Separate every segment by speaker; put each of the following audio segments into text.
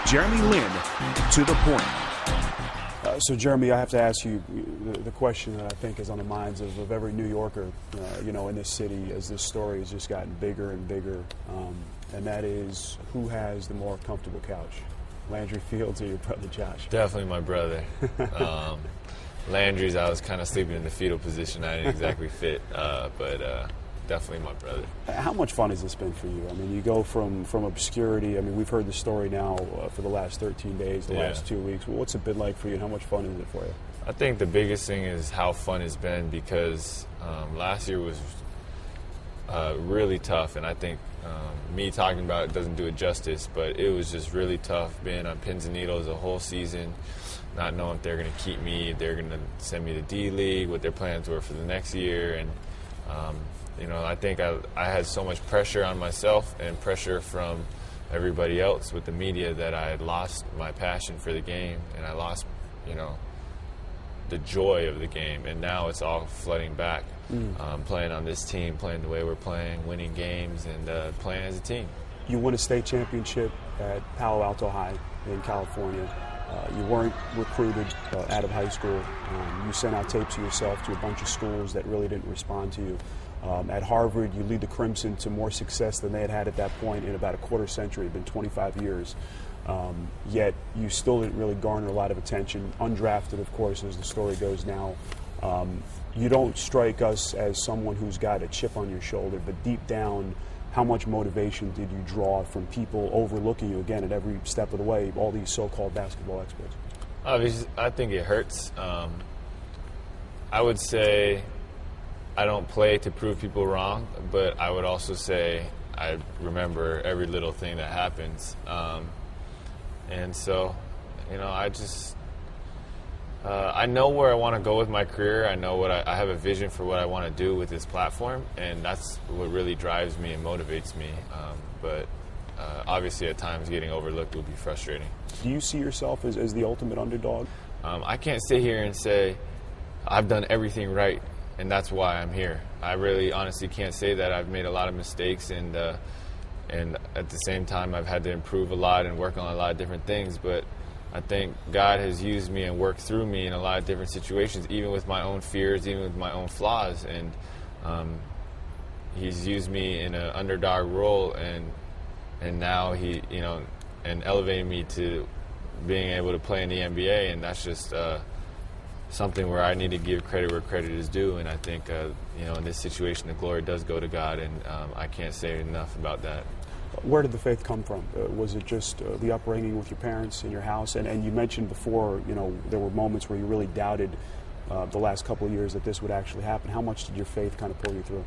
Speaker 1: Jeremy Lin, to the point.
Speaker 2: So, Jeremy, I have to ask you the question that I think is on the minds of every New Yorker, in this city as this story has just gotten bigger and bigger, and that is, who has the more comfortable couch, Landry Fields or your brother Josh?
Speaker 3: Definitely my brother. Landry's, I was kind of sleeping in the fetal position. I didn't exactly fit, but definitely my brother.
Speaker 2: How much fun has this been for you? I mean, you go from obscurity. I mean, we've heard the story now for the last 13 days, the last 2 weeks. What's it been like for you, and how much fun is it for you?
Speaker 3: I think the biggest thing is how fun it's been, because last year was really tough, and I think me talking about it doesn't do it justice, but it was just really tough being on pins and needles the whole season, not knowing if they're going to keep me, if they're going to send me to D-League, what their plans were for the next year, and I think I had so much pressure on myself and pressure from everybody else with the media that I had lost my passion for the game, and I lost, the joy of the game, and now it's all flooding back. Playing on this team, playing the way we're playing, winning games, and playing as a team.
Speaker 2: You won a state championship at Palo Alto High in California. You weren't recruited out of high school. You sent out tapes of yourself to a bunch of schools that really didn't respond to you. At Harvard, you lead the Crimson to more success than they had had at that point in about a quarter century. It had been 25 years. Yet you still didn't really garner a lot of attention. Undrafted, of course, as the story goes now. You don't strike us as someone who's got a chip on your shoulder, but deep down, how much motivation did you draw from people overlooking you, again, at every step of the way, all these so-called basketball experts?
Speaker 3: Obviously, I think it hurts. I would say I don't play to prove people wrong, but I would also say I remember every little thing that happens. And so, I know where I want to go with my career. I know I have a vision for what I want to do with this platform, and that's what really drives me and motivates me. But obviously, at times, getting overlooked will be frustrating.
Speaker 2: Do you see yourself as the ultimate underdog?
Speaker 3: I can't sit here and say I've done everything right, and that's why I'm here. I really, honestly, can't say that. I've made a lot of mistakes, and at the same time, I've had to improve a lot and work on a lot of different things. But I think God has used me and worked through me in a lot of different situations, even with my own fears, even with my own flaws. And He's used me in an underdog role, and now and elevating me to being able to play in the NBA. And that's just something where I need to give credit where credit is due. And I think, in this situation, the glory does go to God, and I can't say enough about that.
Speaker 2: Where did the faith come from? Was it just the upbringing with your parents in your house? And you mentioned before, there were moments where you really doubted the last couple of years that this would actually happen. How much did your faith kind of pull you through?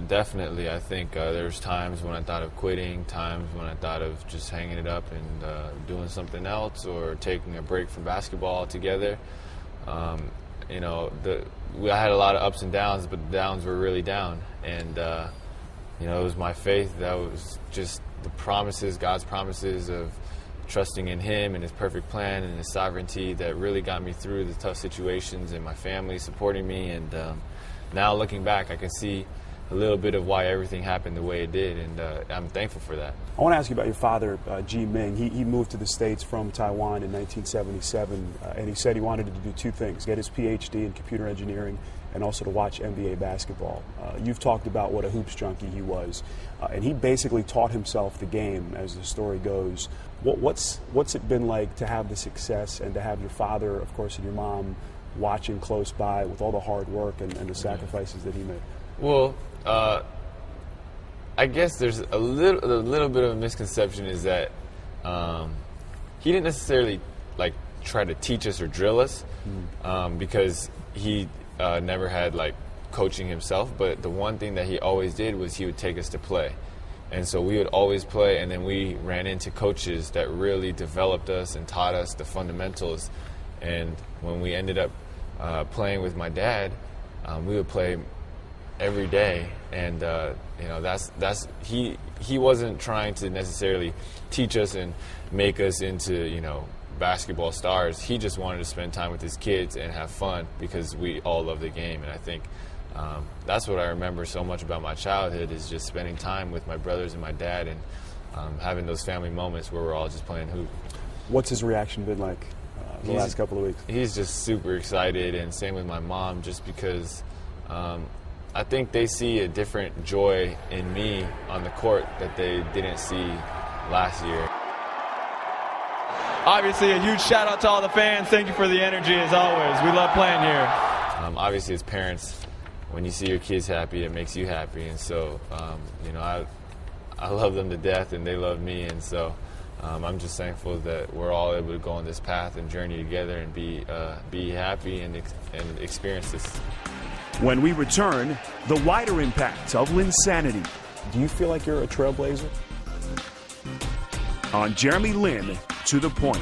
Speaker 3: Definitely. I think there's times when I thought of quitting, times when I thought of just hanging it up and doing something else or taking a break from basketball altogether. I had a lot of ups and downs, but the downs were really down. And it was my faith that was just the promises, God's promises of trusting in Him and His perfect plan and His sovereignty that really got me through the tough situations, and my family supporting me. And now looking back, I can see a little bit of why everything happened the way it did, and I'm thankful for that.
Speaker 2: I want to ask you about your father, Ji Ming. He moved to the States from Taiwan in 1977, and he said he wanted to do two things: get his PhD in computer engineering and also to watch NBA basketball. You've talked about what a hoops junkie he was, and he basically taught himself the game, as the story goes. What's it been like to have the success and to have your father, of course, and your mom watching close by with all the hard work and the sacrifices that he made?
Speaker 3: Well, I guess there's a little bit of a misconception is that he didn't necessarily try to teach us or drill us because he never had coaching himself. But the one thing that he always did was he would take us to play, and so we would always play. And then we ran into coaches that really developed us and taught us the fundamentals. And when we ended up playing with my dad, we would play every day, and he wasn't trying to necessarily teach us and make us into basketball stars. He just wanted to spend time with his kids and have fun because we all love the game. And I think that's what I remember so much about my childhood, is just spending time with my brothers and my dad, and having those family moments where we're all just playing hoop.
Speaker 2: What's his reaction been like the last couple of weeks?
Speaker 3: He's just super excited, and same with my mom, just because I think they see a different joy in me on the court that they didn't see last year.
Speaker 4: Obviously, a huge shout out to all the fans. Thank you for the energy as always. We love playing here.
Speaker 3: Obviously, as parents, when you see your kids happy, it makes you happy, and so you know, I love them to death, and they love me, and so I'm just thankful that we're all able to go on this path and journey together and be happy and experience this.
Speaker 1: When we return, the wider impact of Linsanity.
Speaker 2: Do you feel like you're a trailblazer?
Speaker 1: On Jeremy Lin, To the Point.